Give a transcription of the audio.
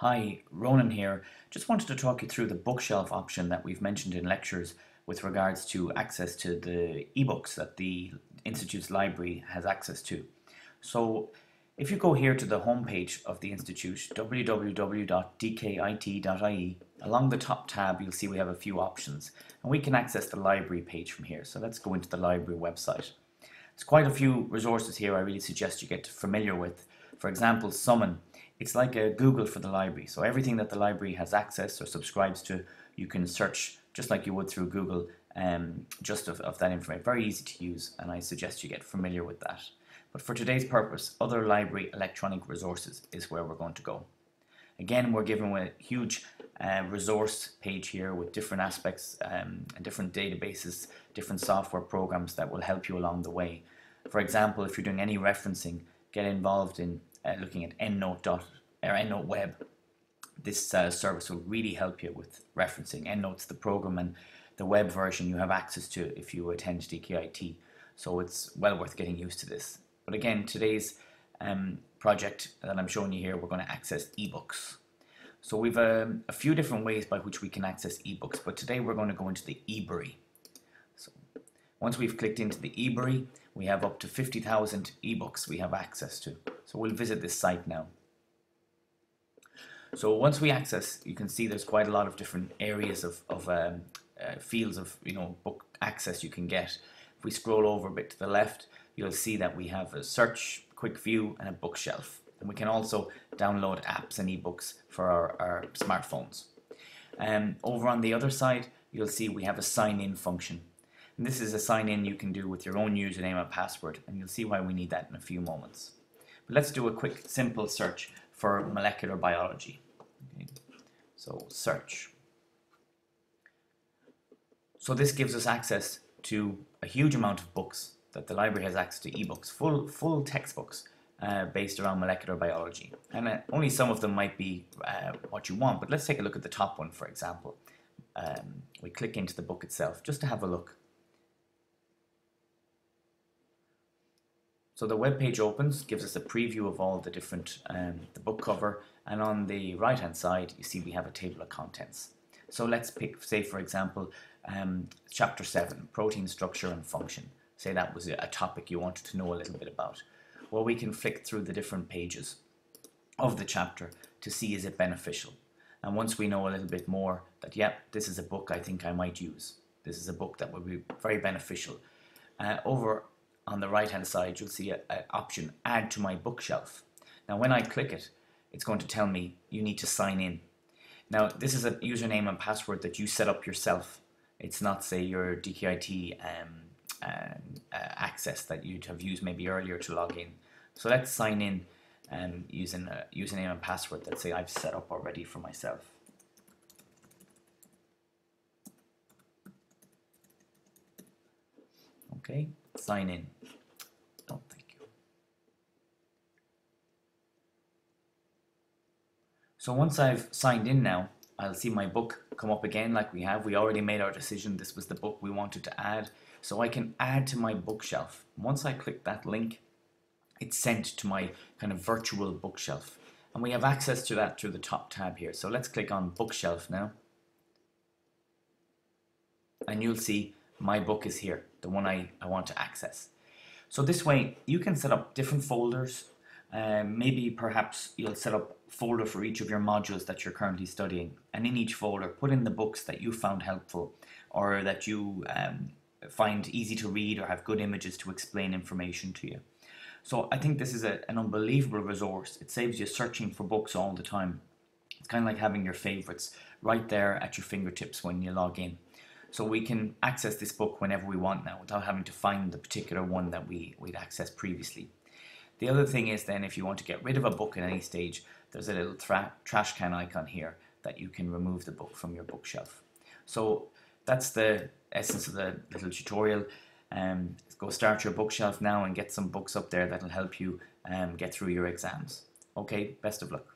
Hi, Ronan here. Just wanted to talk you through the bookshelf option that we've mentioned in lectures with regards to access to the ebooks that the Institute's library has access to. So if you go here to the homepage of the Institute, www.dkit.ie, along the top tab you'll see we have a few options and we can access the library page from here. So let's go into the library website. There's quite a few resources here I really suggest you get familiar with. For example, Summon. It's like a Google for the library. So everything that the library has access or subscribes to, you can search just like you would through Google, just of that information. Very easy to use, and I suggest you get familiar with that. But for today's purpose, other library electronic resources is where we're going to go. Again, we're given a huge resource page here with different aspects and different databases, different software programs that will help you along the way. For example, if you're doing any referencing, get involved in looking at EndNote Web. This service will really help you with referencing. EndNote's the program, and the web version you have access to if you attend DKIT. So it's well worth getting used to this. But again, today's project that I'm showing you here, we're going to access ebooks. So we've a few different ways by which we can access ebooks, but today we're going to go into the ebrary. So once we've clicked into the ebrary, we have up to 50,000 ebooks we have access to. So we'll visit this site now. So once we access, you can see there's quite a lot of different areas of fields of book access you can get. If we scroll over a bit to the left, you'll see that we have a search, quick view, and a bookshelf. And we can also download apps and ebooks for our smartphones. Over on the other side, you'll see we have a sign-in function. And this is a sign-in you can do with your own username and password, and you'll see why we need that in a few moments. But let's do a quick, simple search for molecular biology. Okay. So search. So this gives us access to a huge amount of books that the library has access to, ebooks, full textbooks based around molecular biology. And only some of them might be what you want, but let's take a look at the top one, for example. We click into the book itself just to have a look. So the web page opens, gives us a preview of all the different, the book cover, and on the right hand side you see we have a table of contents. So let's pick, say for example, chapter 7, protein structure and function. Say that was a topic you wanted to know a little bit about. Well, we can flick through the different pages of the chapter to see is it beneficial. And once we know a little bit more that, yep, this is a book I think I might use. This is a book that would be very beneficial. Over on the right hand side you'll see an option, add to my bookshelf. Now when I click it, it's going to tell me you need to sign in. Now this is a username and password that you set up yourself. It's not, say, your DKIT access that you'd have used maybe earlier to log in. So let's sign in using a username and password that, say, I've set up already for myself. Okay, sign in. Oh, thank you. So once I've signed in now, I'll see my book come up again like we have. We already made our decision. This was the book we wanted to add. So I can add to my bookshelf. Once I click that link, it's sent to my kind of virtual bookshelf. And we have access to that through the top tab here. So let's click on bookshelf now. And you'll see my book is here, the one I want to access. So this way you can set up different folders. Maybe perhaps you'll set up a folder for each of your modules that you're currently studying, and in each folder put in the books that you found helpful or that you find easy to read or have good images to explain information to you. So I think this is an unbelievable resource. It saves you searching for books all the time. It's kind of like having your favorites right there at your fingertips when you log in. So we can access this book whenever we want now without having to find the particular one that we'd accessed previously. The other thing is then, if you want to get rid of a book at any stage, there's a little trash can icon here that you can remove the book from your bookshelf. So that's the essence of the little tutorial. Go start your bookshelf now and get some books up there that'll help you get through your exams. Okay, best of luck.